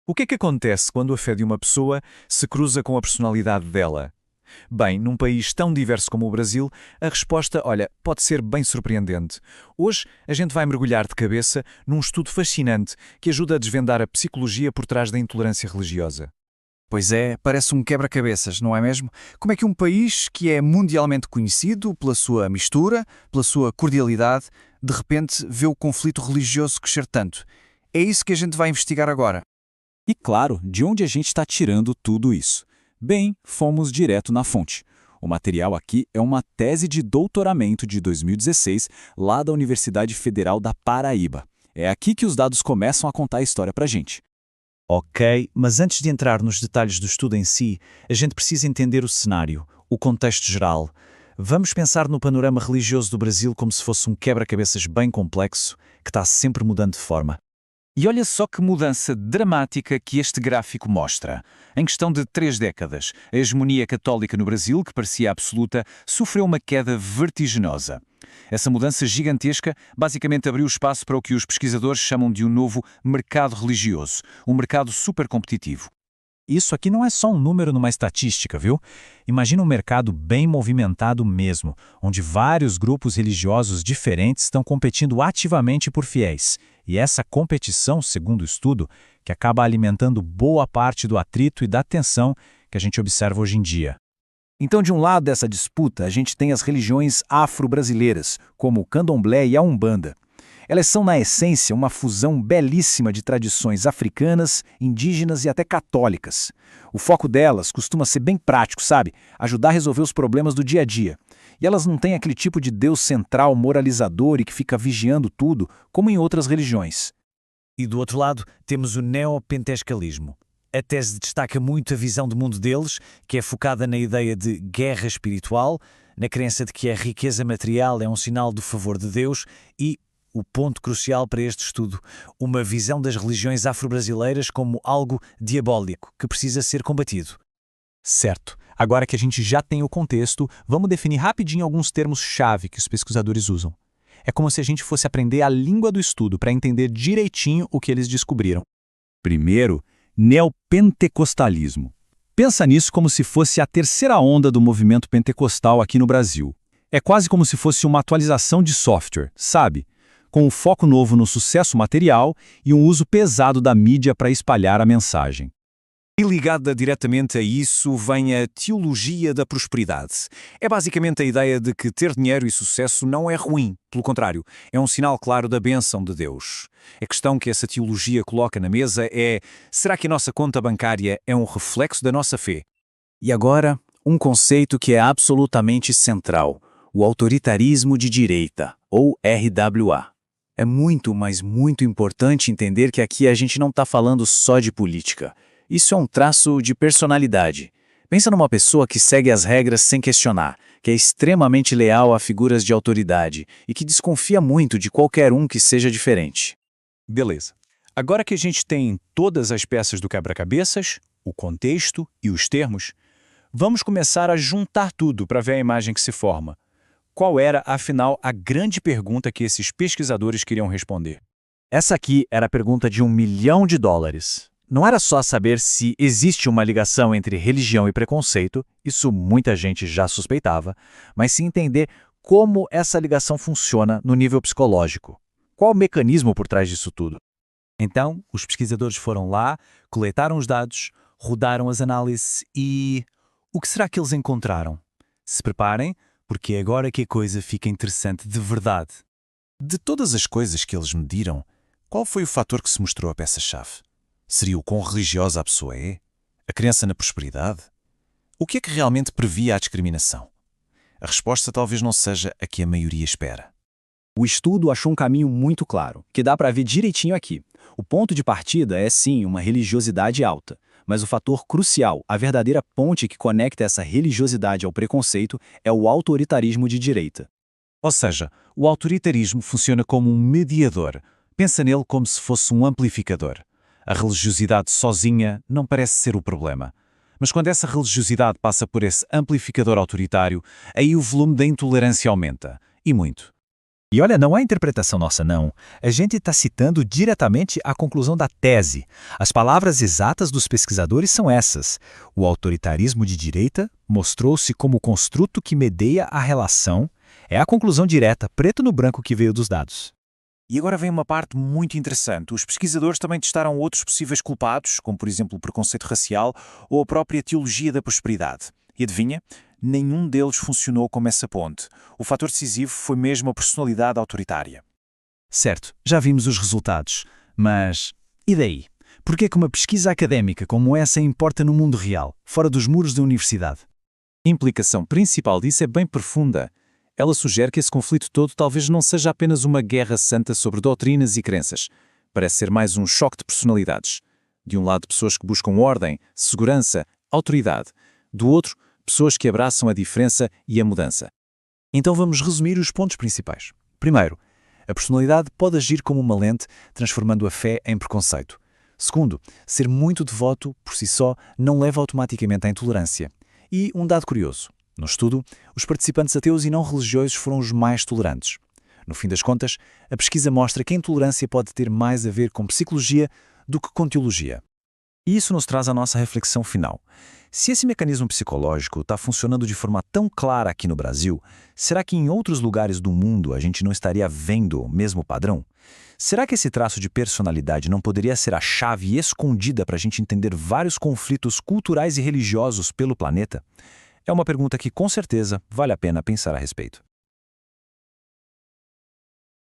O que é que acontece quando a fé de uma pessoa se cruza com a personalidade dela? Bem, num país tão diverso como o Brasil, a resposta, olha, pode ser bem surpreendente. Hoje, a gente vai mergulhar de cabeça num estudo fascinante que ajuda a desvendar a psicologia por trás da intolerância religiosa. Pois é, parece um quebra-cabeças, não é mesmo? Como é que um país que é mundialmente conhecido pela sua mistura, pela sua cordialidade, de repente vê o conflito religioso crescer tanto? É isso que a gente vai investigar agora. E claro, de onde a gente está tirando tudo isso? Bem, fomos direto na fonte. O material aqui é uma tese de doutoramento de 2016, lá da Universidade Federal da Paraíba. É aqui que os dados começam a contar a história pra gente. Ok, mas antes de entrar nos detalhes do estudo em si, a gente precisa entender o cenário, o contexto geral. Vamos pensar no panorama religioso do Brasil como se fosse um quebra-cabeças bem complexo, que está sempre mudando de forma. E olha só que mudança dramática que este gráfico mostra. Em questão de 3 décadas, a hegemonia católica no Brasil, que parecia absoluta, sofreu uma queda vertiginosa. Essa mudança gigantesca basicamente abriu espaço para o que os pesquisadores chamam de um novo mercado religioso, um mercado super competitivo. Isso aqui não é só um número numa estatística, viu? Imagina um mercado bem movimentado mesmo, onde vários grupos religiosos diferentes estão competindo ativamente por fiéis. E essa competição, segundo o estudo, que acaba alimentando boa parte do atrito e da tensão que a gente observa hoje em dia. Então, de um lado dessa disputa, a gente tem as religiões afro-brasileiras, como o candomblé e a umbanda. Elas são, na essência, uma fusão belíssima de tradições africanas, indígenas e até católicas. O foco delas costuma ser bem prático, sabe? Ajudar a resolver os problemas do dia a dia. E elas não têm aquele tipo de Deus central, moralizador e que fica vigiando tudo, como em outras religiões. E do outro lado, temos o neopentecostalismo. A tese destaca muito a visão do mundo deles, que é focada na ideia de guerra espiritual, na crença de que a riqueza material é um sinal do favor de Deus e, o ponto crucial para este estudo, uma visão das religiões afro-brasileiras como algo diabólico que precisa ser combatido. Certo. Agora que a gente já tem o contexto, vamos definir rapidinho alguns termos-chave que os pesquisadores usam. É como se a gente fosse aprender a língua do estudo para entender direitinho o que eles descobriram. Primeiro, neopentecostalismo. Pensa nisso como se fosse a terceira onda do movimento pentecostal aqui no Brasil. É quase como se fosse uma atualização de software, sabe? Com um foco novo no sucesso material e um uso pesado da mídia para espalhar a mensagem. E ligada diretamente a isso vem a teologia da prosperidade. É basicamente a ideia de que ter dinheiro e sucesso não é ruim, pelo contrário, é um sinal claro da bênção de Deus. A questão que essa teologia coloca na mesa é: será que a nossa conta bancária é um reflexo da nossa fé? E agora, um conceito que é absolutamente central: o autoritarismo de direita, ou RWA. É muito, mas muito importante entender que aqui a gente não está falando só de política. Isso é um traço de personalidade. Pensa numa pessoa que segue as regras sem questionar, que é extremamente leal a figuras de autoridade e que desconfia muito de qualquer um que seja diferente. Beleza. Agora que a gente tem todas as peças do quebra-cabeças, o contexto e os termos, vamos começar a juntar tudo para ver a imagem que se forma. Qual era, afinal, a grande pergunta que esses pesquisadores queriam responder? Essa aqui era a pergunta de $1 milhão. Não era só saber se existe uma ligação entre religião e preconceito, isso muita gente já suspeitava, mas sim entender como essa ligação funciona no nível psicológico. Qual o mecanismo por trás disso tudo? Então, os pesquisadores foram lá, coletaram os dados, rodaram as análises e... o que será que eles encontraram? Se preparem, porque é agora que a coisa fica interessante de verdade. De todas as coisas que eles mediram, qual foi o fator que se mostrou a peça-chave? Seria o quão religiosa a pessoa é? A crença na prosperidade? O que é que realmente previa a discriminação? A resposta talvez não seja a que a maioria espera. O estudo achou um caminho muito claro, que dá para ver direitinho aqui. O ponto de partida é sim uma religiosidade alta, mas o fator crucial, a verdadeira ponte que conecta essa religiosidade ao preconceito, é o autoritarismo de direita. Ou seja, o autoritarismo funciona como um mediador. Pensa nele como se fosse um amplificador. A religiosidade sozinha não parece ser o problema. Mas quando essa religiosidade passa por esse amplificador autoritário, aí o volume da intolerância aumenta. E muito. E olha, não é interpretação nossa, não. A gente está citando diretamente a conclusão da tese. As palavras exatas dos pesquisadores são essas. O autoritarismo de direita mostrou-se como o construto que medeia a relação. É a conclusão direta, preto no branco, que veio dos dados. E agora vem uma parte muito interessante. Os pesquisadores também testaram outros possíveis culpados, como por exemplo o preconceito racial ou a própria teologia da prosperidade. E adivinha? Nenhum deles funcionou como essa ponte. O fator decisivo foi mesmo a personalidade autoritária. Certo, já vimos os resultados. Mas e daí? Por que é que uma pesquisa académica como essa importa no mundo real, fora dos muros da universidade? A implicação principal disso é bem profunda. Ela sugere que esse conflito todo talvez não seja apenas uma guerra santa sobre doutrinas e crenças. Parece ser mais um choque de personalidades. De um lado, pessoas que buscam ordem, segurança, autoridade. Do outro, pessoas que abraçam a diferença e a mudança. Então vamos resumir os pontos principais. Primeiro, a personalidade pode agir como uma lente, transformando a fé em preconceito. Segundo, ser muito devoto, por si só, não leva automaticamente à intolerância. E um dado curioso. No estudo, os participantes ateus e não religiosos foram os mais tolerantes. No fim das contas, a pesquisa mostra que a intolerância pode ter mais a ver com psicologia do que com teologia. E isso nos traz à nossa reflexão final. Se esse mecanismo psicológico está funcionando de forma tão clara aqui no Brasil, será que em outros lugares do mundo a gente não estaria vendo o mesmo padrão? Será que esse traço de personalidade não poderia ser a chave escondida para a gente entender vários conflitos culturais e religiosos pelo planeta? É uma pergunta que, com certeza, vale a pena pensar a respeito.